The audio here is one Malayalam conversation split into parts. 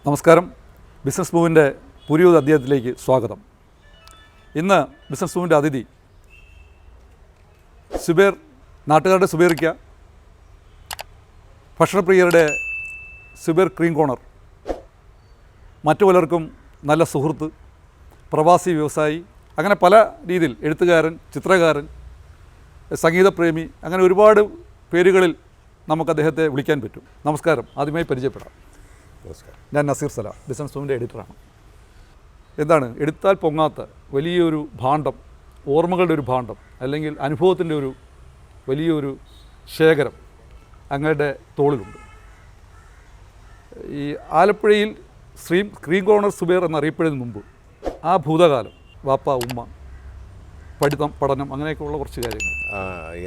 നമസ്കാരം. ബിസിനസ് മൂവിൻ്റെ പുതിയൊരു അധ്യായത്തിലേക്ക് സ്വാഗതം. ഇന്ന് ബിസിനസ് മൂവിൻ്റെ അതിഥി സുബൈർ, നാട്ടുകാരുടെ സുബൈറിക്ക, ഭക്ഷണപ്രിയരുടെ സുബൈർ ക്രീം കോർണർ, മറ്റു പലർക്കും നല്ല സുഹൃത്ത്, പ്രവാസി വ്യവസായി, അങ്ങനെ പല രീതിയിൽ എഴുത്തുകാരൻ, ചിത്രകാരൻ, സംഗീതപ്രേമി, അങ്ങനെ ഒരുപാട് പേരുകളിൽ നമുക്ക് അദ്ദേഹത്തെ വിളിക്കാൻ പറ്റും. നമസ്കാരം. ആദ്യമായി പരിചയപ്പെടാം. നമസ്കാരം. ഞാൻ നസീർ സലാം, ബിസിനസ് മൂവിൻ്റെ എഡിറ്ററാണ്. എന്താണ് എടുത്താൽ പൊങ്ങാത്ത വലിയൊരു ഭാണ്ഡം, ഓർമ്മകളുടെ ഒരു ഭാണ്ഡം, അല്ലെങ്കിൽ അനുഭവത്തിൻ്റെ ഒരു വലിയൊരു ശേഖരം അങ്ങയുടെ തോളിലുണ്ട്. ഈ ആലപ്പുഴയിൽ ക്രീം കോർണർ സുബൈർ എന്നറിയപ്പെടുന്നതിന് മുമ്പ് ആ ഭൂതകാലം, വാപ്പ, ഉമ്മ, പഠനം, അങ്ങനെയൊക്കെയുള്ള കുറച്ച് കാര്യങ്ങൾ.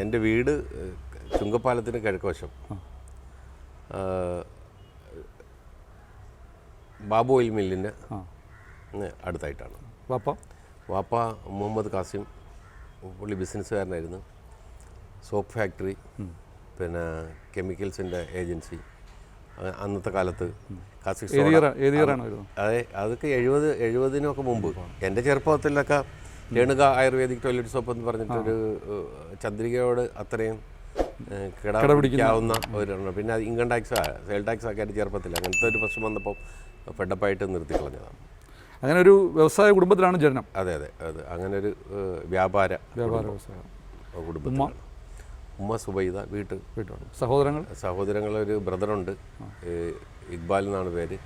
എൻ്റെ വീട് ചുങ്കപ്പാലത്തിന് കിഴക്കുവശം ബാബു ഓയിൽ മില്ലിൻ്റെ അടുത്തായിട്ടാണ്. വാപ്പ മുഹമ്മദ് കാസിം, പുള്ളി ബിസിനസ്സുകാരനായിരുന്നു. സോപ്പ് ഫാക്ടറി, പിന്നെ കെമിക്കൽസിൻ്റെ ഏജൻസി. അന്നത്തെ കാലത്ത് അതെ, അതൊക്കെ 70-നൊക്കെ മുമ്പ്. എൻ്റെ ചെറുപ്പത്തിലൊക്കെ രേണുക ആയുർവേദിക് ടോയ്ലറ്റ് സോപ്പ് എന്ന് പറഞ്ഞിട്ടൊരു ചന്ദ്രികയോട് അത്രയും കിടപിടിക്കാവുന്ന ഒരെണ്ണം. പിന്നെ ഇൻകം ടാക്സ്, സെയിൽ ടാക്സ് ഒക്കെ ആയിട്ട് ചെറുപ്പത്തിൽ അങ്ങനത്തെ ഒരു പ്രശ്നം വന്നപ്പോൾ ഫെഡപ്പായിട്ട് നിർത്തിക്കളഞ്ഞതാണ്. അങ്ങനെ ഒരു വ്യവസായ കുടുംബത്തിലാണ് ജനനം. അതെ, അങ്ങനെ ഒരു വ്യാപാര കുടുംബത്തിലാണ്. ഉമ്മ സുബൈദ, വീട്ടിലാണ്. സഹോദരങ്ങൾ ഒരു ബ്രദറുണ്ട്, ഇക്ബാൽ എന്നാണ് പേര്.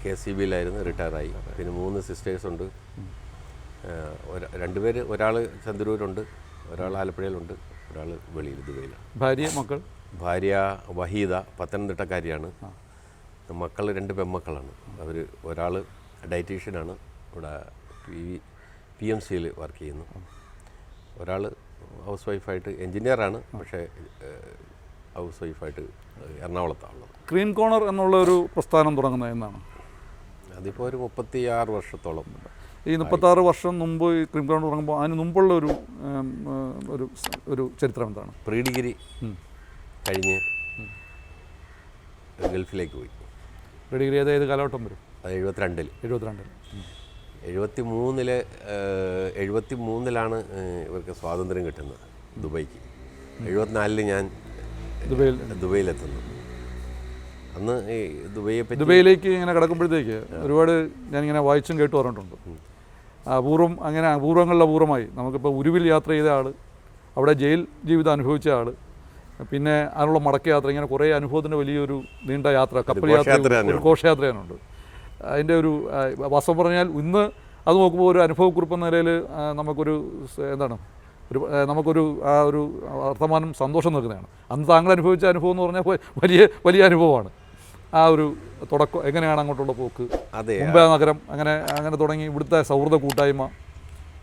KCB-യിലായിരുന്നു, റിട്ടയറായി. പിന്നെ 3 സിസ്റ്റേഴ്സുണ്ട്. 2 പേര്, ഒരാൾ ചന്ദ്രൂരുണ്ട്, ഒരാൾ ആലപ്പുഴയിലുണ്ട്, ഒരാൾ വെളിയിൽ ദുബൈയിലാണ്. ഭാര്യ വഹീദ, പത്തനംതിട്ടക്കാരിയാണ്. മക്കൾ 2 പെൺമക്കളാണ്. അവർ ഒരാൾ ഡയറ്റീഷ്യനാണ്, ഇവിടെ PMC-യിൽ വർക്ക് ചെയ്യുന്നു. ഒരാൾ ഹൗസ് വൈഫായിട്ട് എൻജിനീയറാണ്, പക്ഷേ ഹൗസ് വൈഫായിട്ട് എറണാകുളത്താണ്. ക്രീം കോർണർ എന്നുള്ള ഒരു പ്രസ്ഥാനം തുടങ്ങുന്നത് എന്നാണ്? അതിപ്പോൾ ഒരു 36 വർഷത്തോളം. ഈ 36 വർഷം മുമ്പ് ഈ ക്രീം കോർണർ തുടങ്ങുമ്പോൾ അതിന് മുമ്പുള്ള ഒരു ചരിത്രം എന്താണ്? പ്രീ ഡിഗ്രി കഴിഞ്ഞ് ഗൾഫിലേക്ക് പോയി. പ്രീ ഡിഗ്രി ഏത് കാലഘട്ടം വരും? അത് 72-ൽ. 73-ലാണ് ഇവർക്ക് സ്വാതന്ത്ര്യം കിട്ടുന്നത്, ദുബൈക്ക്. 74-ൽ ഞാൻ ദുബൈയിലെത്തുന്നു. അന്ന് ഈ ദുബൈയിലേക്ക് ഇങ്ങനെ കിടക്കുമ്പോഴത്തേക്ക് ഒരുപാട് ഞാനിങ്ങനെ വായിച്ചും കേട്ടു പറഞ്ഞിട്ടുണ്ട്. അപൂർവങ്ങളിൽ അപൂർവമായി നമുക്കിപ്പോൾ ഉരുവിൽ യാത്ര ചെയ്ത ആൾ, അവിടെ ജയിൽ ജീവിതം അനുഭവിച്ച ആൾ, പിന്നെ അതിനുള്ള മടക്ക യാത്ര, ഇങ്ങനെ കുറേ അനുഭവത്തിൻ്റെ വലിയൊരു നീണ്ട യാത്ര, കപ്പൽ യാത്ര, ഒരു ഘോഷയാത്രയാണുണ്ട്. അതിൻ്റെ ഒരു വാസ്തവം പറഞ്ഞാൽ ഇന്ന് അത് നോക്കുമ്പോൾ ഒരു അനുഭവക്കുറിപ്പ് എന്ന നിലയിൽ നമുക്കൊരു വർത്തമാനം സന്തോഷം നൽകുന്നതാണ്. അന്ന് താങ്കൾ അനുഭവിച്ച അനുഭവം എന്ന് പറഞ്ഞാൽ വലിയ അനുഭവമാണ്. ആ ഒരു തുടക്കം എങ്ങനെയാണ് അങ്ങോട്ടുള്ള പോക്ക്, മുംബൈ നഗരം, അങ്ങനെ തുടങ്ങി ഇവിടുത്തെ സൗഹൃദ കൂട്ടായ്മ,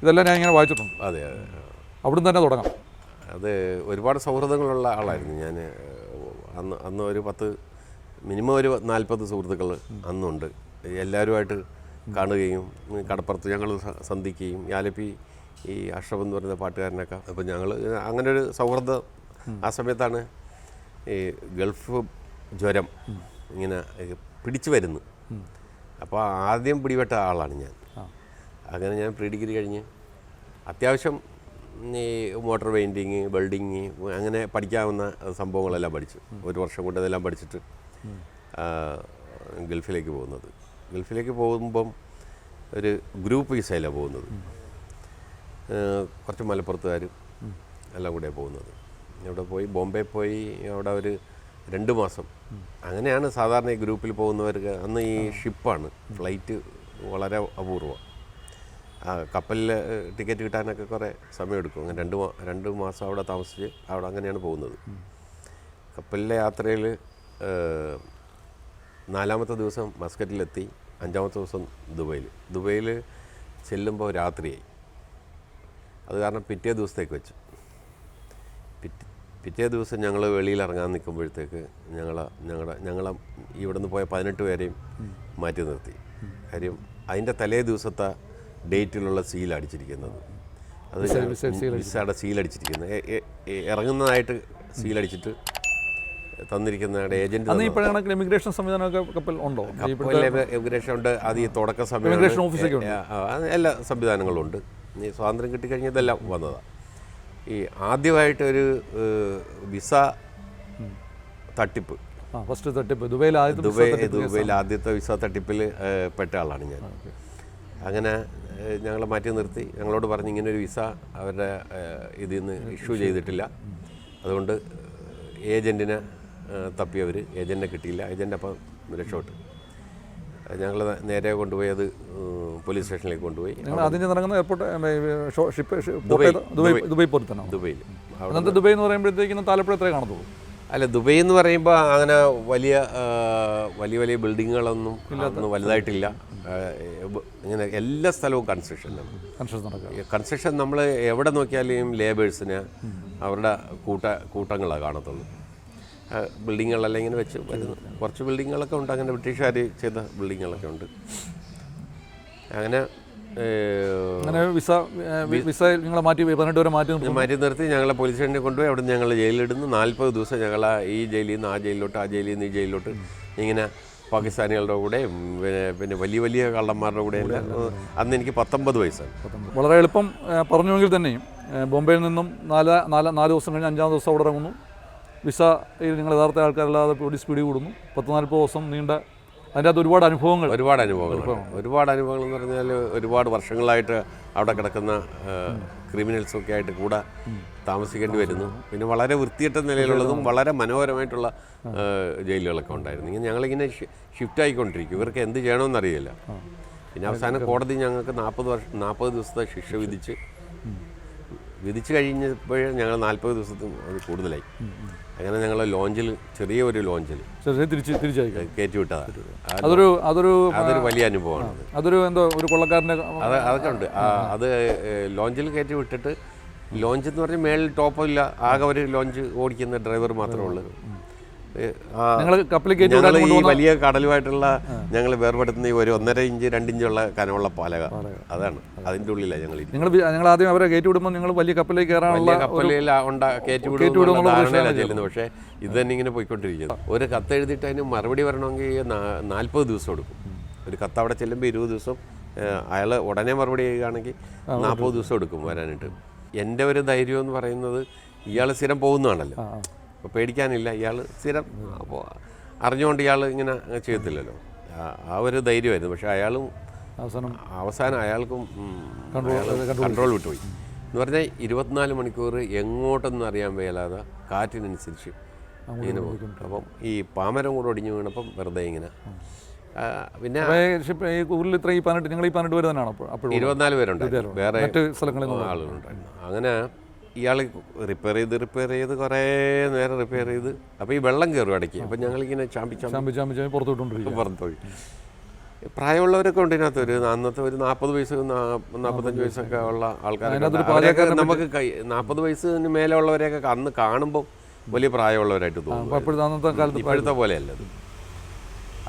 ഇതെല്ലാം ഞാൻ ഇങ്ങനെ വായിച്ചിട്ടുണ്ട്. അതെ, അവിടുന്ന് തന്നെ തുടങ്ങാം. അത് ഒരുപാട് സൗഹൃദങ്ങളുള്ള ആളായിരുന്നു ഞാൻ. അന്ന് ഒരു മിനിമം ഒരു 40 സുഹൃത്തുക്കൾ അന്നുണ്ട്. എല്ലാവരുമായിട്ട് കാണുകയും കടപ്പുറത്ത് ഞങ്ങൾ സന്ധിക്കുകയും, യാലപ്പി ഈ അഷ്റഫ് എന്ന് പറയുന്ന പാട്ടുകാരനൊക്കെ. അപ്പോൾ ഞങ്ങൾ അങ്ങനെ ഒരു സൗഹൃദം. ആ സമയത്താണ് ഈ ഗൾഫ് ജ്വരം ഇങ്ങനെ പിടിച്ചു വരുന്നു. അപ്പോൾ ആദ്യം പിടിപെട്ട ആളാണ് ഞാൻ. അങ്ങനെ ഞാൻ പ്രീ ഡിഗ്രി കഴിഞ്ഞ് അത്യാവശ്യം ഈ മോട്ടോർ പെയിൻറ്റിങ്, വെൽഡിങ്, അങ്ങനെ പഠിക്കാവുന്ന സംഭവങ്ങളെല്ലാം പഠിച്ചു. 1 വർഷം കൊണ്ട് അതെല്ലാം പഠിച്ചിട്ട് ഗൾഫിലേക്ക് പോകുന്നത്. ഗൾഫിലേക്ക് പോകുമ്പം ഒരു ഗ്രൂപ്പ് വിസയിലാണ് പോകുന്നത്. കുറച്ച് മലപ്പുറത്തുകാരും എല്ലാം കൂടെയാണ് പോകുന്നത്. ഇവിടെ പോയി ബോംബെ പോയി അവിടെ ഒരു 2 മാസം. അങ്ങനെയാണ് സാധാരണ ഈ ഗ്രൂപ്പിൽ പോകുന്നവർക്ക്. അന്ന് ഈ ഷിപ്പാണ്, ഫ്ലൈറ്റ് വളരെ അപൂർവമാണ്. കപ്പലിൽ ടിക്കറ്റ് കിട്ടാനൊക്കെ കുറേ സമയമെടുക്കും. അങ്ങനെ 2 മാസം അവിടെ താമസിച്ച് അവിടെ അങ്ങനെയാണ് പോകുന്നത്. കപ്പലിലെ യാത്രയിൽ 4-ാമത്തെ ദിവസം മസ്കറ്റിലെത്തി, 5-ാമത്തെ ദിവസം ദുബൈയിൽ ചെല്ലുമ്പോൾ രാത്രിയായി. അത് കാരണം പിറ്റേ ദിവസത്തേക്ക് വെച്ചു. പിറ്റേ ദിവസം ഞങ്ങൾ വെളിയിൽ ഇറങ്ങാൻ നിൽക്കുമ്പോഴത്തേക്ക് ഞങ്ങളെ ഇവിടെ നിന്ന് പോയ 18 പേരെയും മാറ്റി നിർത്തി. കാര്യം അതിൻ്റെ തലേ ദിവസത്തെ ഡേറ്റിലുള്ള സീലടിച്ചിരിക്കുന്നത്. അത് വിസയുടെ സീലടിച്ചിരിക്കുന്നത് ഇറങ്ങുന്നതായിട്ട് സീലടിച്ചിട്ട് തന്നിരിക്കുന്ന ഏജന്റ് അന്ന് ഈ പഴയ കണക്കിന് ഇമിഗ്രേഷൻ സംവിധാനമൊക്കെ കപ്പൽ ഉണ്ടോ? ഇമിഗ്രേഷൻ ഉണ്ട്, അത് ഈ തുടക്ക സമയം ഇമിഗ്രേഷൻ ഓഫീസൊക്കെ ഉണ്ട്. എല്ലാ സംവിധാനങ്ങളും ഉണ്ട്. ഈ സ്വാതന്ത്ര്യം കിട്ടിക്കഴിഞ്ഞാൽ ഇതെല്ലാം വന്നതാണ്. ഈ ആദ്യമായിട്ടൊരു വിസ തട്ടിപ്പ്, ഫസ്റ്റ് തട്ടിപ്പ് ദുബൈയിൽ ആദ്യത്തെ വിസ തട്ടിപ്പിൽ പെട്ട ആളാണ് ഞാൻ. അങ്ങനെ ഞങ്ങളെ മാറ്റി നിർത്തി, ഞങ്ങളോട് പറഞ്ഞ് ഇങ്ങനൊരു വിസ അവരുടെ ഇതിൽ നിന്ന് ഇഷ്യൂ ചെയ്തിട്ടില്ല, അതുകൊണ്ട് ഏജൻറ്റിനെ തപ്പിയവർ ഏജൻറ്റിനെ കിട്ടിയില്ല. ഏജൻ്റ് അപ്പം രക്ഷപ്പെട്ടു. ഞങ്ങൾ നേരെ കൊണ്ടുപോയി അത് പോലീസ് സ്റ്റേഷനിലേക്ക് കൊണ്ടുപോയി. അതിന് നടക്കുന്ന എയർപോർട്ട് ദുബൈ പോർട്ട് തന്നെ. ദുബൈയിൽ അന്നത്തെ ദുബൈ എന്ന് പറയുമ്പോഴത്തേക്കും താലപ്പുഴ എത്രയേ കാണത്തുള്ളൂ. അല്ല, ദുബൈ എന്ന് പറയുമ്പോൾ അങ്ങനെ വലിയ വലിയ ബിൽഡിങ്ങുകളൊന്നും വലുതായിട്ടില്ല. ഇങ്ങനെ എല്ലാ സ്ഥലവും കൺസ്ട്രക്ഷൻ നമ്മൾ എവിടെ നോക്കിയാലും ലേബേഴ്സിന് അവരുടെ കൂട്ടങ്ങളാണ് കാണത്തുള്ളൂ. ബിൽഡിങ്ങുകളെല്ലാം ഇങ്ങനെ വെച്ച് വരുന്നു. കുറച്ച് ബിൽഡിങ്ങുകളൊക്കെ ഉണ്ട്, അങ്ങനെ ബ്രിട്ടീഷുകാർ ചെയ്ത ബിൽഡിങ്ങുകളൊക്കെ ഉണ്ട്. അങ്ങനെ വിസ നിങ്ങളെ മാറ്റി 18 വരെ മാറ്റി നിർത്തി ഞങ്ങളെ പോലീസ് സ്റ്റേഷനിൽ കൊണ്ടുപോയി. അവിടെ നിന്ന് ഞങ്ങൾ ജയിലിലിടുന്നു. 40 ദിവസം ഞങ്ങൾ ഈ ജയിലിൽ നിന്ന് ആ ജയിലിലോട്ട്, ആ ജയിലിൽ നിന്ന് ഈ ജയിലിലോട്ട് ഇങ്ങനെ പാകിസ്ഥാനികളുടെ കൂടെ പിന്നെ വലിയ കള്ളന്മാരുടെ കൂടെ. അന്ന് എനിക്ക് 19 വയസ്സാണ്. വളരെ എളുപ്പം പറഞ്ഞുവെങ്കിൽ തന്നെയും ബോംബെയിൽ നിന്നും 4 ദിവസം കഴിഞ്ഞ് 5-ാം ദിവസം അവിടെ ഇറങ്ങുന്നു. വിസയിൽ നിങ്ങൾ യഥാർത്ഥ ആൾക്കാരല്ലാതെ പോലീസ് പിടികൂടുന്നു. 10-40 ദിവസം നീണ്ട അതിൻ്റെ അകത്ത് ഒരുപാട് അനുഭവങ്ങൾ എന്ന് പറഞ്ഞാൽ ഒരുപാട് വർഷങ്ങളായിട്ട് അവിടെ കിടക്കുന്ന ക്രിമിനൽസൊക്കെ ആയിട്ട് കൂടെ താമസിക്കേണ്ടി വരുന്നു. പിന്നെ വളരെ വൃത്തികെട്ട നിലയിലുള്ളതും വളരെ മനോഹരമായിട്ടുള്ള ജയിലുകളൊക്കെ ഉണ്ടായിരുന്നു. ഇങ്ങനെ ഞങ്ങളിങ്ങനെ ഷിഫ്റ്റ് ആയിക്കൊണ്ടിരിക്കും. ഇവർക്ക് എന്ത് ചെയ്യണമെന്നറിയില്ല. പിന്നെ അവസാനം കോടതി ഞങ്ങൾക്ക് 40 ദിവസത്തെ ശിക്ഷ വിധിച്ചു കഴിഞ്ഞപ്പോഴേ ഞങ്ങൾ 40 ദിവസത്തും അത് കൂടുതലായി. അങ്ങനെ ഞങ്ങൾ ലോഞ്ചിൽ, ചെറിയൊരു ലോഞ്ചിൽ കയറ്റി വിട്ടതാണ്. അതൊരു വലിയ അനുഭവമാണ്. അതൊരു എന്തോ ഒരു കൊള്ളക്കാരൻ്റെ അതൊക്കെ ഉണ്ട്. അത് ലോഞ്ചിൽ കയറ്റി വിട്ടിട്ട്, ലോഞ്ച് എന്ന് പറഞ്ഞാൽ മേളിൽ ടോപ്പില്ല, ആകെ ഒരു ലോഞ്ച് ഓടിക്കുന്ന ഡ്രൈവർ മാത്രമേ ഉള്ളൂ. ഞങ്ങൾ ഈ വലിയ കടലുമായിട്ടുള്ള ഞങ്ങൾ വേർപെടുത്തുന്ന ഈ ഒരു 1.5 ഇഞ്ച് 2 ഇഞ്ചുള്ള കനമുള്ള പാലക, അതാണ് അതിൻ്റെ ഉള്ളിലാണ് ഞങ്ങൾ ആദ്യം അവരെ കയറ്റി വിടുമ്പോൾ നിങ്ങൾ വലിയ കപ്പലിലേക്ക് കയറാനുള്ള കയറ്റി വിടുന്ന ചെല്ലുന്നത്. പക്ഷേ ഇത് തന്നെ ഇങ്ങനെ പോയിക്കൊണ്ടിരിക്കുന്നത്. ഒരു കത്ത് എഴുതിയിട്ട് അതിന് മറുപടി വരണമെങ്കിൽ 40 ദിവസം എടുക്കും. ഒരു കത്ത് അവിടെ ചെല്ലുമ്പോൾ 20 ദിവസം, അയാൾ ഉടനെ മറുപടി ചെയ്യുകയാണെങ്കിൽ 40 ദിവസം എടുക്കും വരാനായിട്ട്. എൻ്റെ ഒരു ധൈര്യം എന്ന് പറയുന്നത്, ഇയാൾ സ്ഥിരം പോകുന്നതാണല്ലോ, അപ്പോൾ പേടിക്കാനില്ല. ഇയാൾ സ്ഥിരം അപ്പോൾ അറിഞ്ഞുകൊണ്ട് ഇയാൾ ഇങ്ങനെ ചെയ്യത്തില്ലല്ലോ. ആ ഒരു ധൈര്യമായിരുന്നു. പക്ഷേ അയാളും അവസാനം അയാൾക്കും കൺട്രോൾ വിട്ടുപോയി. എന്ന് പറഞ്ഞാൽ 24 മണിക്കൂർ എങ്ങോട്ടൊന്നും അറിയാൻ മേലാതെ കാറ്റിനനുസരിച്ച് ഇങ്ങനെ പോകും. അപ്പം ഈ പാമരം കൂടെ ഒടിഞ്ഞു വീണപ്പം വെറുതെ ഇങ്ങനെ. പിന്നെ നിങ്ങൾ ഈ 18 പേര് തന്നെയാണോ? 24 പേരുണ്ടായിരുന്നു, വേറെ ആളുകളുണ്ടായിരുന്നു. അങ്ങനെ ഇയാൾ റിപ്പയർ ചെയ്ത് കുറേ നേരം റിപ്പയർ ചെയ്ത്, അപ്പോൾ ഈ വെള്ളം കയറും ഇടയ്ക്ക്. അപ്പം ഞങ്ങളിങ്ങനെ ചാമ്പി പുറത്തുപോയി. പ്രായമുള്ളവരൊക്കെ ഉണ്ട് ഇതിനകത്ത്. അന്നത്തെ ഒരു 40 വയസ്സ് 45 വയസ്സൊക്കെ ഉള്ള ആൾക്കാരൊക്കെ നമുക്ക് 40 വയസ്സിന് മേലെ ഉള്ളവരെയൊക്കെ അന്ന് കാണുമ്പോൾ വലിയ പ്രായമുള്ളവരായിട്ട് തോന്നും. ഇപ്പോഴത്തെ പോലെയല്ല അത്.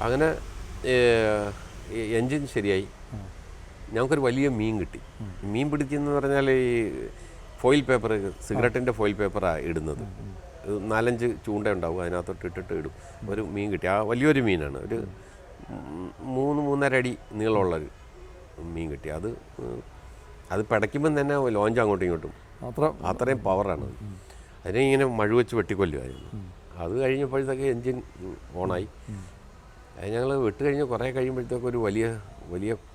അങ്ങനെ എൻജിൻ ശരിയായി. ഞങ്ങൾക്കൊരു വലിയ മീൻ കിട്ടി. മീൻ പിടിച്ചെന്ന് പറഞ്ഞാൽ ഈ ഫോയിൽ പേപ്പർ, സിഗരറ്റിൻ്റെ ഫോയിൽ പേപ്പറാണ് ഇടുന്നത്. 4-5 ചൂണ്ട ഉണ്ടാവും, അതിനകത്തോട്ട് ഇട്ടിട്ട് ഇടും. ഒരു മീൻ കിട്ടി. ആ വലിയൊരു മീനാണ്. ഒരു 3-3.5 അടി നീളമുള്ളൊരു മീൻ കിട്ടി. അത് പിടയ്ക്കുമ്പം തന്നെ ലോഞ്ച് അങ്ങോട്ടും ഇങ്ങോട്ടും അത്രയും പവറാണ്. അതിനെ ഇങ്ങനെ മഴുവെച്ച് വെട്ടിക്കൊല്ലുമായിരുന്നു. അത് കഴിഞ്ഞപ്പോഴത്തേക്ക് എൻജിൻ ഓണായി. അത് ഞങ്ങൾ വിട്ട് കഴിഞ്ഞ് കുറേ കഴിയുമ്പോഴത്തേക്ക് ഒരു വലിയ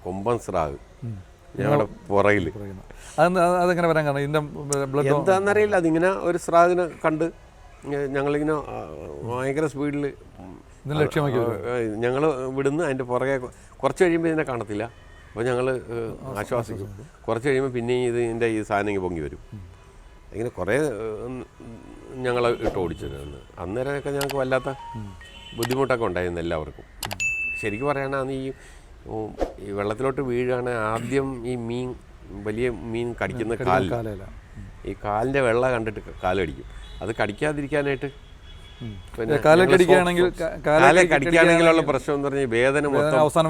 കൊമ്പൻ സ്രാവ് ഞങ്ങളുടെ പുറകിൽ. അതെങ്ങനെ വരാൻ കാരണം എന്താണെന്നറിയില്ല. അതിങ്ങനെ ഒരു സ്രാവിനെ കണ്ട് ഞങ്ങളിങ്ങനെ ഭയങ്കര സ്പീഡിൽ ഞങ്ങൾ വിടുന്നു. അതിൻ്റെ പുറകെ കുറച്ച് കഴിയുമ്പോൾ ഇതിനെ കാണത്തില്ല. അപ്പോൾ ഞങ്ങൾ ആശ്വാസിക്കും. കുറച്ച് കഴിയുമ്പോൾ പിന്നെയും ഇതിൻ്റെ ഈ സാധനം ഇങ്ങനെ പൊങ്ങി വരും. ഇങ്ങനെ കുറേ ഞങ്ങൾ ഇട്ട് ഓടിച്ചിരുന്നു. അന്നേരമൊക്കെ ഞങ്ങൾക്ക് വല്ലാത്ത ബുദ്ധിമുട്ടൊക്കെ ഉണ്ടായിരുന്നു എല്ലാവർക്കും. ശരിക്കും പറയുകയാണെങ്കിൽ ഈ വെള്ളത്തിലോട്ട് വീഴുകയാണെങ്കിൽ ആദ്യം ഈ വലിയ മീൻ കടിക്കുന്ന ഈ കാലിൻ്റെ വെള്ള കണ്ടിട്ട് കാലടിക്കും. അത് കടിക്കാതിരിക്കാനായിട്ട് കാലെ കടിക്കുകയാണെങ്കിലുള്ള പ്രശ്നം എന്ന് പറഞ്ഞാൽ വേദന മൊത്തം അവസാനം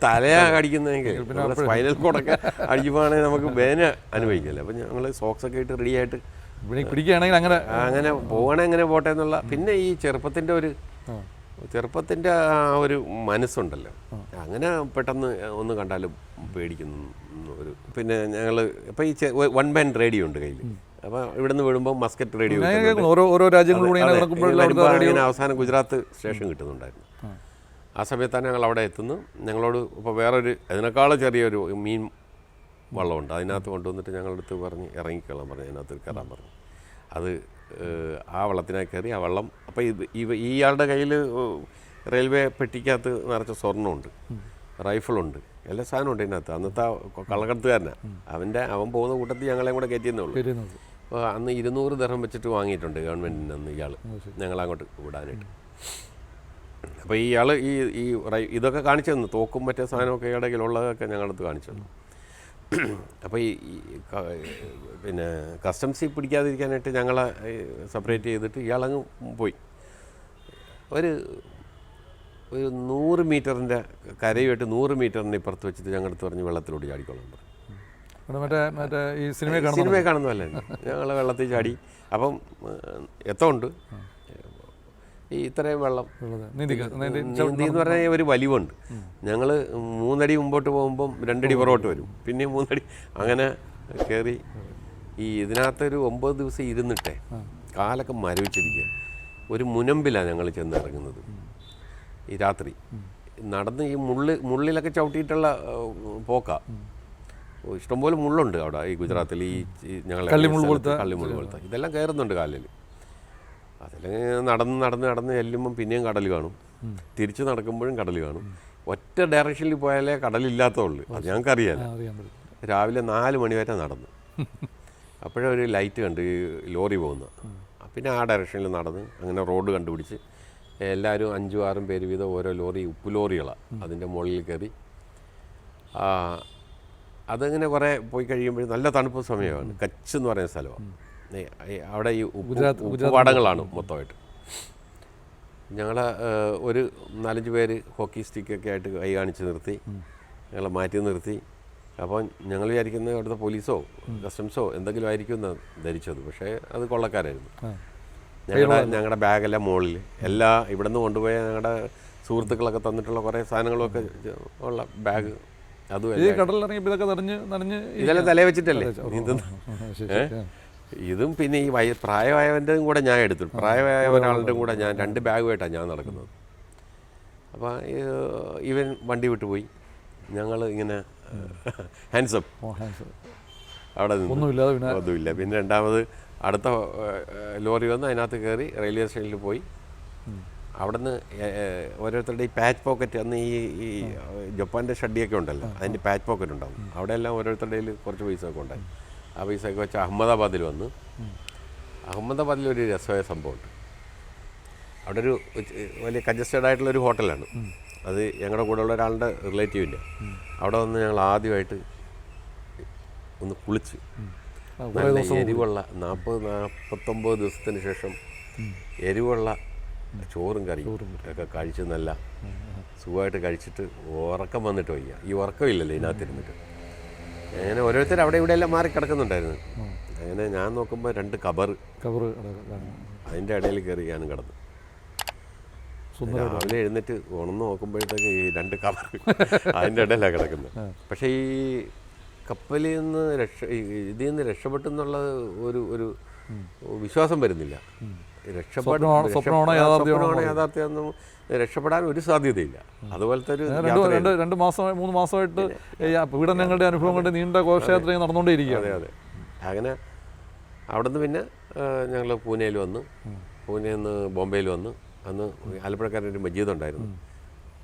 തലയാ കടിക്കുന്നതെങ്കിൽ സ്പൈനൽ കോഡൊക്കെ അടിക്കുമ്പോഴാണെങ്കിൽ നമുക്ക് വേദന അനുഭവിക്കില്ല. അപ്പം ഞങ്ങൾ സോക്സൊക്കെ ഇട്ട് റെഡിയായിട്ട് പിന്നെ പിടിക്കുകയാണെങ്കിൽ അങ്ങനെ അങ്ങനെ പോകണേ എങ്ങനെ പോട്ടെ എന്നുള്ള. പിന്നെ ഈ ചെറുപ്പത്തിൻ്റെ ആ ഒരു മനസ്സുണ്ടല്ലോ, അങ്ങനെ പെട്ടെന്ന് ഒന്ന് കണ്ടാലും പേടിക്കുന്നു ഒരു. പിന്നെ ഞങ്ങൾ ഇപ്പോൾ ഈ 1 ബാൻഡ് റേഡിയോ ഉണ്ട് കയ്യിൽ. അപ്പോൾ ഇവിടെ നിന്ന് വീഴുമ്പോൾ മസ്കറ്റ് റേഡിയോ ഓരോ രാജ്യങ്ങളിലൂടെ ഇങ്ങനെ അവസാനം ഗുജറാത്ത് സ്റ്റേഷൻ കിട്ടുന്നുണ്ടായിരുന്നു. ആ സമയത്താണ് ഞങ്ങൾ അവിടെ എത്തുന്നു. ഞങ്ങളോട് ഇപ്പോൾ വേറൊരു അതിനേക്കാളും ചെറിയൊരു മീൻ വള്ളമുണ്ട്, അതിനകത്ത് കൊണ്ടുവന്നിട്ട് ഞങ്ങളുടെ അടുത്ത് പറഞ്ഞ് ഇറങ്ങിക്കൊള്ളാൻ പറഞ്ഞു. അതിനകത്ത് കയറാൻ പറഞ്ഞു. അത് ആ വള്ളത്തിനായി കയറി ആ വള്ളം. അപ്പോൾ ഇയാളുടെ കയ്യിൽ റെയിൽവേ പെട്ടിക്കകത്ത് നിറച്ച സ്വർണ്ണമുണ്ട്, റൈഫിളുണ്ട്, എല്ലാ സാധനമുണ്ട് ഇതിനകത്ത്. അന്നത്തെ കള്ളക്കടത്തുകാരനാണ്. അവൻ പോകുന്ന കൂട്ടത്തിൽ ഞങ്ങളെയും കൂടെ കയറ്റിയെന്നേ ഉള്ളൂ. അപ്പോൾ അന്ന് 200 ദിർഹം വെച്ചിട്ട് വാങ്ങിയിട്ടുണ്ട് ഗവൺമെൻറ്റിന് അന്ന് ഇയാൾ ഞങ്ങളങ്ങോട്ട് വിടാനായിട്ട്. അപ്പോൾ ഇയാൾ ഇതൊക്കെ കാണിച്ചു തന്നു, തോക്കും മറ്റേ സാധനമൊക്കെ ഇടയിലുള്ളതൊക്കെ ഞങ്ങളടുത്ത് കാണിച്ചു തന്നു. അപ്പോൾ പിന്നെ കസ്റ്റംസിൽ പിടിക്കാതിരിക്കാനായിട്ട് ഞങ്ങളെ സെപ്പറേറ്റ് ചെയ്തിട്ട് ഇയാളങ്ങ് പോയി. ഒരു 100 മീറ്ററിൻ്റെ കരയുമായിട്ട് 100 മീറ്ററിന് ഇപ്പുറത്ത് വെച്ചിട്ട് ഞങ്ങളടുത്ത് പറഞ്ഞ് വെള്ളത്തിലോട്ട് ചാടിക്കോളാൻ പറഞ്ഞു. മറ്റേ ഈ സിനിമ കാണുന്നതല്ലേ, ഞങ്ങൾ വെള്ളത്തിൽ ചാടി. അപ്പം എത്തമുണ്ട് ഈ ഇത്രയും വെള്ളം നീന്തി എന്ന് പറഞ്ഞാൽ ഒരു വലിവുണ്ട്. ഞങ്ങൾ 3 അടി മുമ്പോട്ട് പോകുമ്പം 2 അടി പുറകോട്ട് വരും, പിന്നെയും 3 അടി അങ്ങനെ കയറി. ഇതിനകത്തൊരു 9 ദിവസം ഇരുന്നിട്ടേ കാലൊക്കെ മരവിച്ചിരിക്കുക. ഒരു മുനമ്പിലാണ് ഞങ്ങൾ ചെന്ന് ഇറങ്ങുന്നത് ഈ രാത്രി. നടന്ന് ഈ മുള്ളിലൊക്കെ ചവിട്ടിയിട്ടുള്ള പോക്ക. ഇഷ്ടംപോലെ മുള്ളുണ്ട് അവിടെ ഈ ഗുജറാത്തിൽ. ഞങ്ങളെ കള്ളിമുള്ള് പോലത്തെ ഇതെല്ലാം കയറുന്നുണ്ട് കാലിൽ. അതിൽ നടന്ന് ചെല്ലുമ്പം പിന്നെയും കടൽ കാണും, തിരിച്ച് നടക്കുമ്പോഴും കടൽ കാണും. ഒറ്റ ഡയറക്ഷനിൽ പോയാലേ കടലില്ലാത്തതുള്ളൂ, അത് ഞങ്ങൾക്കറിയാലോ. രാവിലെ 4 മണി വരെ നടന്നു. അപ്പോഴേ ഒരു ലൈറ്റ് കണ്ട് ഈ ലോറി പോകുന്ന. പിന്നെ ആ ഡയറക്ഷനിൽ നടന്ന് അങ്ങനെ റോഡ് കണ്ടുപിടിച്ച് എല്ലാവരും 5-6 പേര് വീതം ഓരോ ലോറി, ഉപ്പ് ലോറികളാണ്, അതിൻ്റെ മുകളിൽ കയറി. അതങ്ങനെ കുറേ പോയി കഴിയുമ്പോൾ നല്ല തണുപ്പ് സമയമാണ്. കച്ച് എന്ന് പറയുന്ന സ്ഥലമാണ്. അവിടെ ഈ ഉപ്പുപാടങ്ങളാണ് മൊത്തമായിട്ട്. ഞങ്ങൾ ഒരു 4-5 പേര് ഹോക്കി സ്റ്റിക്കൊക്കെ ആയിട്ട് കൈ കാണിച്ച് നിർത്തി, ഞങ്ങളെ മാറ്റി നിർത്തി. അപ്പോൾ ഞങ്ങൾ വിചാരിക്കുന്നത് അവിടുത്തെ പോലീസോ കസ്റ്റംസോ എന്തെങ്കിലും ആയിരിക്കും എന്നാണ് ധരിച്ചത്. പക്ഷേ അത് കൊള്ളക്കാരായിരുന്നു. ഞങ്ങളുടെ ബാഗെല്ലാം മുകളിൽ ഇവിടെ നിന്ന് കൊണ്ടുപോയ ഞങ്ങളുടെ സുഹൃത്തുക്കളൊക്കെ തന്നിട്ടുള്ള കുറേ സാധനങ്ങളൊക്കെ ഉള്ള ബാഗ്, അതും ഇതെല്ലാം തലേ വെച്ചിട്ടല്ലേ നീന്തുന്നത്. ഇതും പിന്നെ ഈ പ്രായമായവൻ്റെതും കൂടെ ഞാൻ എടുത്തു. പ്രായമായ ഒരാളുടെ കൂടെ ഞാൻ 2 ബാഗുമായിട്ടാണ് ഞാൻ നടക്കുന്നത്. അപ്പോൾ ഇവൻ വണ്ടി വിട്ടുപോയി. ഞങ്ങൾ ഇങ്ങനെ ഹാൻഡ്സപ്പ് അവിടെ ഒന്നുമില്ല. പിന്നെ രണ്ടാമത് അടുത്ത ലോറി വന്ന് അതിനകത്ത് കയറി റെയിൽവേ സ്റ്റേഷനിൽ പോയി. അവിടെ നിന്ന് ഓരോരുത്തരുടെ ഈ പാച്ച് പോക്കറ്റ്, അന്ന് ഈ ജപ്പാൻ്റെ ഷഡിയൊക്കെ ഉണ്ടല്ലോ, അതിൻ്റെ പാച്ച് പോക്കറ്റ് ഉണ്ടാവും. അവിടെയെല്ലാം ഓരോരുത്തരുടെ കുറച്ച് പൈസയൊക്കെ ഉണ്ടായി. ആ പൈസയൊക്കെ വെച്ച് അഹമ്മദാബാദിൽ വന്ന്. അഹമ്മദാബാദിലൊരു രസമായ സംഭവമുണ്ട്. അവിടെ ഒരു വലിയ കൺജസ്റ്റഡ് ആയിട്ടുള്ളൊരു ഹോട്ടലാണ്. അത് ഞങ്ങളുടെ കൂടെ ഉള്ള ഒരാളുടെ റിലേറ്റീവിൻ്റെ. അവിടെ വന്ന് ഞങ്ങൾ ആദ്യമായിട്ട് ഒന്ന് കുളിച്ച് നല്ല എരിവുള്ള 40-49 ദിവസത്തിന് ശേഷം എരിവുള്ള ചോറും കറിയും ഒക്കെ കഴിച്ച് നല്ല സുഖമായിട്ട് കഴിച്ചിട്ട് ഉറക്കം വന്നിട്ട് വയ്യ. ഈ ഉറക്കമില്ലല്ലോ ഇതിനകത്തിരുന്നിട്ട്. അങ്ങനെ ഓരോരുത്തർ അവിടെ ഇവിടെ എല്ലാം മാറി കിടക്കുന്നുണ്ടായിരുന്നു. അങ്ങനെ ഞാൻ നോക്കുമ്പോൾ 2 കബർ അതിൻ്റെ ഇടയിൽ കയറി ഞാൻ കിടന്നു. രാവിലെ എഴുന്നേറ്റ് ഉണർന്ന് നോക്കുമ്പോഴത്തേക്ക് ഈ 2 കബർ അതിൻ്റെ ഇടയിലാണ് കിടക്കുന്നത്. പക്ഷേ ഈ കപ്പലിൽ നിന്ന് ഇതിൽ നിന്ന് രക്ഷപ്പെട്ടെന്നുള്ള ഒരു വിശ്വാസം വരുന്നില്ല. സ്വപ്നമാണോ യാഥാർത്ഥ്യമൊന്നും രക്ഷപ്പെടാൻ ഒരു സാധ്യതയില്ല. അതുപോലത്തെ ഒരു 2-3 മാസമായിട്ട് പീഡനങ്ങളുടെ അനുഭവം കൊണ്ട് നീണ്ട ഘോഷയാത്ര നടന്നുകൊണ്ടേയിരിക്കുകയാണ്. അതെ. അങ്ങനെ അവിടെ നിന്ന് പിന്നെ ഞങ്ങൾ പൂനെയിൽ വന്നു. പൂനെയിൽ നിന്ന് ബോംബെയിൽ വന്നു. അന്ന് ആലപ്പുഴക്കാരൻ്റെ മജീദ് ഉണ്ടായിരുന്നു.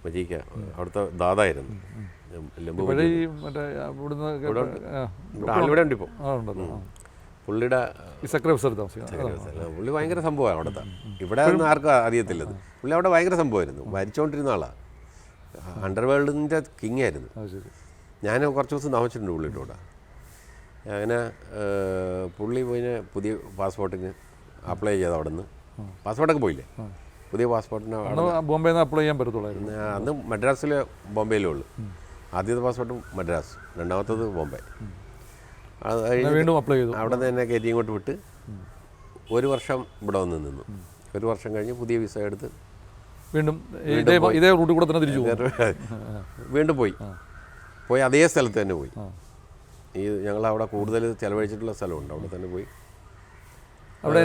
മജീദ് അവിടുത്തെ ദാദായിരുന്നു. ആളിവിടെ ഉണ്ട് ഇപ്പോൾ. പുള്ളിയുടെ പുള്ളി ഭയങ്കര സംഭവമാണ് അവിടുത്തെ. ഇവിടെ ഒന്നും ആർക്കും അറിയത്തില്ലത്. പുള്ളി അവിടെ ഭയങ്കര സംഭവമായിരുന്നു. ഭരിച്ചുകൊണ്ടിരുന്ന ആളാണ്. അണ്ടർവേൾഡിൻ്റെ കിങ് ആയിരുന്നു. ഞാൻ കുറച്ച് ദിവസം താമസിച്ചിട്ടുണ്ട് പുള്ളിയുടെ കൂടെ. അങ്ങനെ പുള്ളി പിന്നെ പുതിയ പാസ്പോർട്ടിന് അപ്ലൈ ചെയ്ത് അവിടെ നിന്ന് പാസ്പോർട്ടൊക്കെ പോയില്ലേ. പുതിയ പാസ്പോർട്ടിന് ബോംബെയിൽ നിന്ന് അപ്ലൈ ചെയ്യാൻ പറ്റത്തുള്ളായിരുന്നു. അന്ന് മദ്രാസിൽ ബോംബെയിലേ ഉള്ളൂ. ആദ്യത്തെ പാസ്പോർട്ട് മദ്രാസ്, രണ്ടാമത്തത് ബോംബെ. അത് കഴിഞ്ഞ് വീണ്ടും അപ്ലൈ ചെയ്തു. അവിടെ നിന്ന് തന്നെ കയറ്റി ഇങ്ങോട്ട് വിട്ട് 1 വർഷം ഇവിടെ വന്ന് നിന്നു. 1 വർഷം കഴിഞ്ഞ് പുതിയ വിസ എടുത്ത് വീണ്ടും ഇതേ റൂട്ടിൽ കൂടെ തന്നെ തിരിച്ചു വീണ്ടും പോയി അതേ സ്ഥലത്ത് തന്നെ പോയി. ഞങ്ങൾ അവിടെ കൂടുതൽ ചിലവഴിച്ചിട്ടുള്ള സ്ഥലമുണ്ട്, അവിടെ തന്നെ പോയി. അവിടെ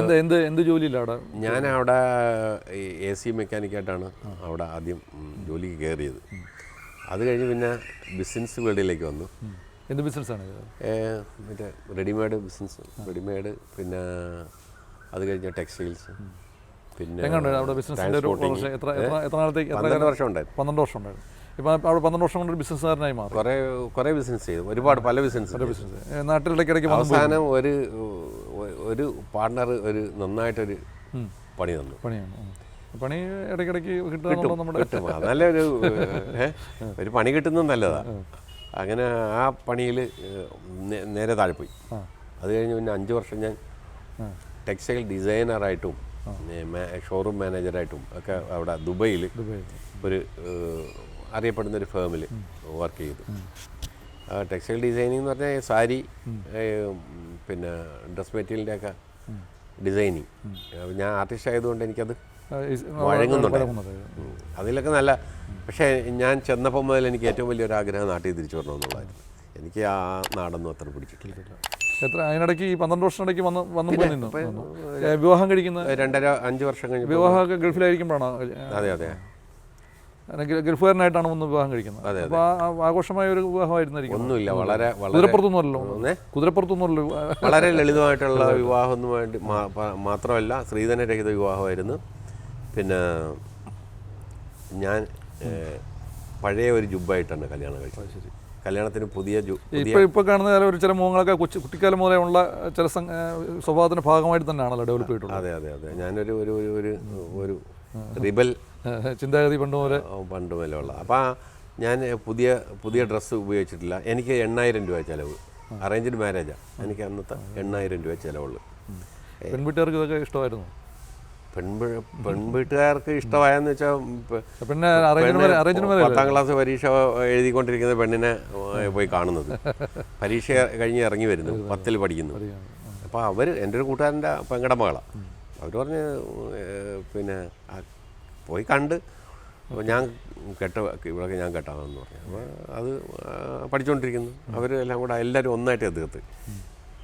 എന്ത് ജോലിയില്ല അവിടെ? ഞാൻ അവിടെ AC മെക്കാനിക്കായിട്ടാണ് അവിടെ ആദ്യം ജോലിക്ക് കയറിയത്. അത് കഴിഞ്ഞ് പിന്നെ ബിസിനസ് വേൾഡിലേക്ക് വന്നു. എന്ത് ബിസിനസ്സാണ്? മറ്റേ റെഡിമെയ്ഡ് ബിസിനസ്, റെഡിമെയ്ഡ്, പിന്നെ അത് കഴിഞ്ഞ ടെക്സ്റ്റൈൽസ്. പിന്നെ അവിടെ ബിസിനസ്സിൻ്റെ ഒരു എത്ര നാളത്തേക്ക്? 12 വർഷം ഉണ്ടായിരുന്നു. 12 വർഷം ഉണ്ടായിരുന്നു. ഇപ്പം അവിടെ 12 വർഷം കൊണ്ട് ഒരു ബിസിനസ്സുകാരനായി മാറി. കുറേ ബിസിനസ് ചെയ്തു, ഒരുപാട് പല ബിസിനസ്. നാട്ടിലിടയ്ക്കിടയ്ക്ക് അവസാനം ഒരു പാർട്ണർ നന്നായിട്ടൊരു പണി തന്നു. പണി ഇടയ്ക്കിടയ്ക്ക് കിട്ടും, നല്ലൊരു ഒരു പണി കിട്ടുന്നത് നല്ലതാണ്. അങ്ങനെ ആ പണിയിൽ നേരെ താഴെ പോയി. അത് കഴിഞ്ഞ് പിന്നെ 5 വർഷം ഞാൻ ടെക്സ്റ്റൈൽ ഡിസൈനറായിട്ടും ഷോറൂം മാനേജറായിട്ടും ഒക്കെ അവിടെ ദുബൈയിൽ ഒരു അറിയപ്പെടുന്നൊരു ഫേമിൽ വർക്ക് ചെയ്തു. ടെക്സ്റ്റൈൽ ഡിസൈനിങ് എന്ന് പറഞ്ഞാൽ സാരി, പിന്നെ ഡ്രസ് മെറ്റീരിയലിൻ്റെ ഒക്കെ ഡിസൈനിങ്. ഞാൻ ആർട്ടിസ്റ്റ് ആയതുകൊണ്ട് എനിക്കത് വഴങ്ങുന്നുണ്ട്. അതിലൊക്കെ നല്ല. പക്ഷേ ഞാൻ ചെന്നപ്പോൾ മുതൽ എനിക്ക് ഏറ്റവും വലിയൊരു ആഗ്രഹം നാട്ടിൽ തിരിച്ചു വരണമെന്നുള്ളതായിരുന്നു. എനിക്ക് ആ നാടൊന്നും അത്ര പിടിച്ചിട്ടില്ല. അതിനിടയ്ക്ക് ഈ 12 വർഷം ഇടയ്ക്ക് വന്നു നിന്നു. വിവാഹം കഴിക്കുന്ന 2.5 വർഷം കഴിഞ്ഞ് വിവാഹമൊക്കെ ഗൾഫിലായിരിക്കുമ്പോഴാണോ? അതെ. ഗൾഫുകാരനായിട്ടാണ് ഒന്ന് വിവാഹം കഴിക്കുന്നത്. അപ്പോൾ ആഘോഷമായ ഒരു വിവാഹമായിരുന്നായിരിക്കും. ഒന്നുമില്ല, വളരെ കുതിരപ്പുറത്തൊന്നുമല്ലോ, വളരെ ലളിതമായിട്ടുള്ള വിവാഹമൊന്നും വേണ്ടി മാത്രമല്ല, സ്ത്രീധനരഹിത വിവാഹമായിരുന്നു. പിന്നെ ഞാൻ പഴയ ഒരു ജുബ്ബായിട്ടാണ് കല്യാണം കഴിച്ചത്. ശരി. കല്യാണത്തിന് പുതിയ ഇപ്പോൾ കാണുന്ന ഒരു ചില മുഖങ്ങളൊക്കെ കുട്ടിക്കാലം മുതലേ ഉള്ള ചില സ്വഭാവത്തിൻ്റെ ഭാഗമായിട്ട് തന്നെയാണല്ലോ ഡെവലപ്പ് ചെയ്തിട്ടുള്ളത്. അതെ. ഞാനൊരു ഒരു റിബൽ ചിന്താഗതി പണ്ട് മുതലേ ഉള്ള. അപ്പോൾ ഞാൻ പുതിയ ഡ്രസ്സ് ഉപയോഗിച്ചിട്ടില്ല. എനിക്ക് 8,000 രൂപ ചിലവ്. അറേഞ്ച്ഡ് മാരേജാണ്. എനിക്ക് അന്നത്തെ 8,000 രൂപ ചിലവുള്ളൂ. പെൺവീട്ടുകാർക്ക് ഇതൊക്കെ ഇഷ്ടമായിരുന്നു? പെൺവീട്ടുകാർക്ക് ഇഷ്ടമായെന്ന് വെച്ചാൽ, പിന്നെ 10ാം ക്ലാസ് പരീക്ഷ എഴുതിക്കൊണ്ടിരിക്കുന്ന പെണ്ണിനെ പോയി കാണുന്നത്, പരീക്ഷ കഴിഞ്ഞ് ഇറങ്ങി വരുന്നു, 10ൽ പഠിക്കുന്നു. അപ്പോൾ എൻ്റെ ഒരു കൂട്ടുകാരൻ്റെ പെങ്ങടെ മകളാണ്. അവർ പറഞ്ഞ് പിന്നെ പോയി കണ്ട്, അപ്പോൾ ഞാൻ ഇവിടെയൊക്കെ ഞാൻ കെട്ടാമെന്ന് പറഞ്ഞു. അപ്പോൾ അത് പഠിച്ചുകൊണ്ടിരിക്കുന്നു. അവരെല്ലാം കൂടെ എല്ലാവരും ഒന്നായിട്ട് എതിർത്ത്.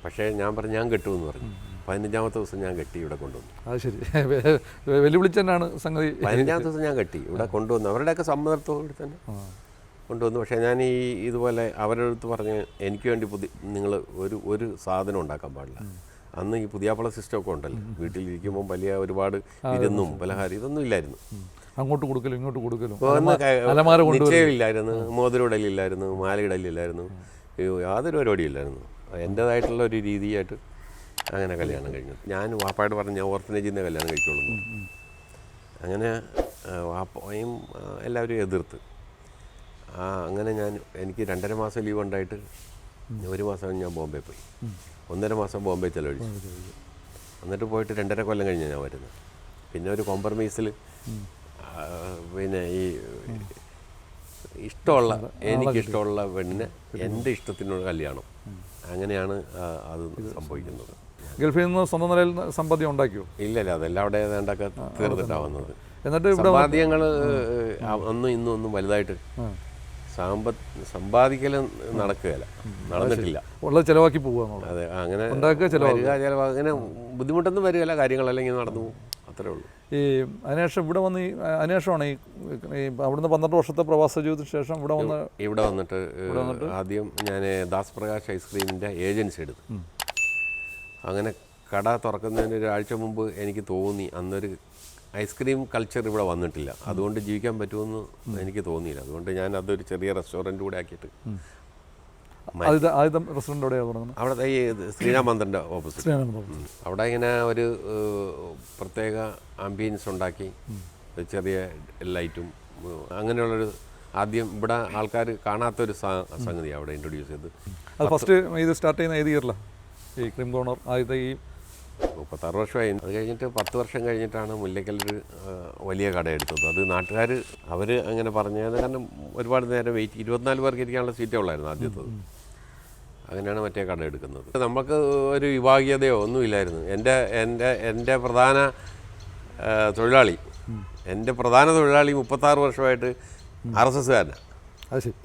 പക്ഷേ ഞാൻ പറഞ്ഞു ഞാൻ കെട്ടുമെന്ന് പറഞ്ഞു. 15ാമത്തെ ദിവസം ഞാൻ കെട്ടി ഇവിടെ കൊണ്ടുവന്നു. അത് ശരി, വെല്ലുവിളിച്ച് തന്നെയാണ് സംഗതി. 15ാമത്തെ ദിവസം ഞാൻ കെട്ടി ഇവിടെ കൊണ്ടുവന്നു. അവരുടെയൊക്കെ സമ്മതത്തോടെ തന്നെ കൊണ്ടുവന്നു. പക്ഷേ ഞാൻ ഇതുപോലെ അവരുടെ അടുത്ത് പറഞ്ഞ് എനിക്ക് വേണ്ടി നിങ്ങൾ ഒരു സാധനം ഉണ്ടാക്കാൻ പാടില്ല. അന്ന് ഈ പുതിയാപ്പള സിസ്റ്റമൊക്കെ ഉണ്ടല്ലോ, വീട്ടിലിരിക്കുമ്പോൾ വലിയ ഒരുപാട് ഇരുന്നും പലഹാരം ഇതൊന്നും ഇല്ലായിരുന്നു. അങ്ങോട്ട് കൊടുക്കലും ഇങ്ങോട്ട് കൊടുക്കലും, നിശ്ചയമില്ലായിരുന്നു, മോതിരമിടലില്ലായിരുന്നു, മാലയിടലില്ലായിരുന്നു, യാതൊരു പരിപാടിയില്ലായിരുന്നു. എൻ്റേതായിട്ടുള്ള ഒരു രീതിയായിട്ട് അങ്ങനെ കല്യാണം കഴിഞ്ഞു. ഞാൻ വാപ്പായോട് പറഞ്ഞു ഞാൻ ഓർഫനേജിൽ നിന്ന് കല്യാണം കഴിക്കുള്ളൂ. അങ്ങനെ വാപ്പയും എല്ലാവരും എതിർത്ത്. അങ്ങനെ എനിക്ക് 2.5 മാസം ലീവ് ഉണ്ടായിട്ട് 1 മാസം ഞാൻ ബോംബെ പോയി. 1.5 മാസം ബോംബെ ചിലവഴിച്ചു. എന്നിട്ട് പോയിട്ട് 2.5 കൊല്ലം കഴിഞ്ഞ് ഞാൻ വരുന്നത്. പിന്നെ ഒരു കോംപ്രമൈസിൽ പിന്നെ ഈ എനിക്കിഷ്ടമുള്ള പെണ്ണിന് എൻ്റെ ഇഷ്ടത്തിനുള്ള കല്യാണം, അങ്ങനെയാണ് അത് സംഭവിക്കുന്നത്. ഗൾഫിൽ നിന്ന് സ്വന്തം നിലയിൽ സമ്പാദ്യം ഉണ്ടാക്കിയോ? ഇല്ല, അതെല്ലാം അവിടെ ഏതാണ്ടൊക്കെ തീർന്നിട്ടാണ് വന്നത്. എന്നിട്ട് സമ്പാദ്യങ്ങൾ ഒന്നും ഇന്നും വലുതായിട്ട് സമ്പാദിക്കലും നടന്നിട്ടില്ല. ഉള്ളത് ചിലവാക്കി പോവുക. അതെ, അങ്ങനെ അങ്ങനെ ബുദ്ധിമുട്ടൊന്നും വരികയില്ല, കാര്യങ്ങളെല്ലാം ഇങ്ങനെ നടന്നു പോകും, അത്രേ ഉള്ളൂ. ഈ അതിനുശേഷം ഇവിടെ വന്ന് അതിനുശേഷമാണ് ഈ അവിടുന്ന് 12 വർഷത്തെ പ്രവാസ ജീവിതത്തിന് ശേഷം ഇവിടെ വന്നിട്ട് ആദ്യം ഞാൻ ദാസ് പ്രകാശ് ഐസ്ക്രീമിൻ്റെ ഏജൻസി എടുത്തു. അങ്ങനെ കട തുറക്കുന്നതിന് 1 ആഴ്ച മുമ്പ് എനിക്ക് തോന്നി അന്നൊരു ഐസ്ക്രീം കൾച്ചർ ഇവിടെ വന്നിട്ടില്ല, അതുകൊണ്ട് ജീവിക്കാൻ പറ്റുമെന്ന് എനിക്ക് തോന്നിയില്ല. അതുകൊണ്ട് ഞാൻ അതൊരു ചെറിയ റെസ്റ്റോറൻറ്റ് കൂടെ ആക്കിയിട്ട് അവിടെ ഈ ശ്രീരാമന്ത്രൻ്റെ ഓപ്പോസിറ്റ് അവിടെ ഇങ്ങനെ ഒരു പ്രത്യേക ആംബിയൻസ് ഉണ്ടാക്കി, ചെറിയ ലൈറ്റും അങ്ങനെയുള്ളൊരു ആദ്യം ഇവിടെ ആൾക്കാർ കാണാത്തൊരു സംഗതി അവിടെ ഇൻട്രൊഡ്യൂസ് ചെയ്ത്. അത് ഫസ്റ്റ് ഇത് സ്റ്റാർട്ട് ചെയ്യുന്ന ഏത് ഇയറിലാണ് ഈ ക്രീം കോർണർ? ആദ്യത്തെ ഈ 36 വർഷമായി. അത് കഴിഞ്ഞിട്ട് 10 വർഷം കഴിഞ്ഞിട്ടാണ് മുല്ലയ്ക്കലൊരു വലിയ കട എടുത്തത്. അത് നാട്ടുകാർ അവർ അങ്ങനെ പറഞ്ഞു, കാരണം ഒരുപാട് നേരം 24 പേർക്ക് ഇരിക്കാനുള്ള സീറ്റേ ഉള്ളായിരുന്നു ആദ്യത്തത്. അങ്ങനെയാണ് മറ്റേ കട എടുക്കുന്നത്. നമുക്ക് ഒരു വിഭാഗീയതയോ ഒന്നുമില്ലായിരുന്നു. എൻ്റെ പ്രധാന തൊഴിലാളി 36 വർഷമായിട്ട് RSSകാരനാണ്. അത് ശരി.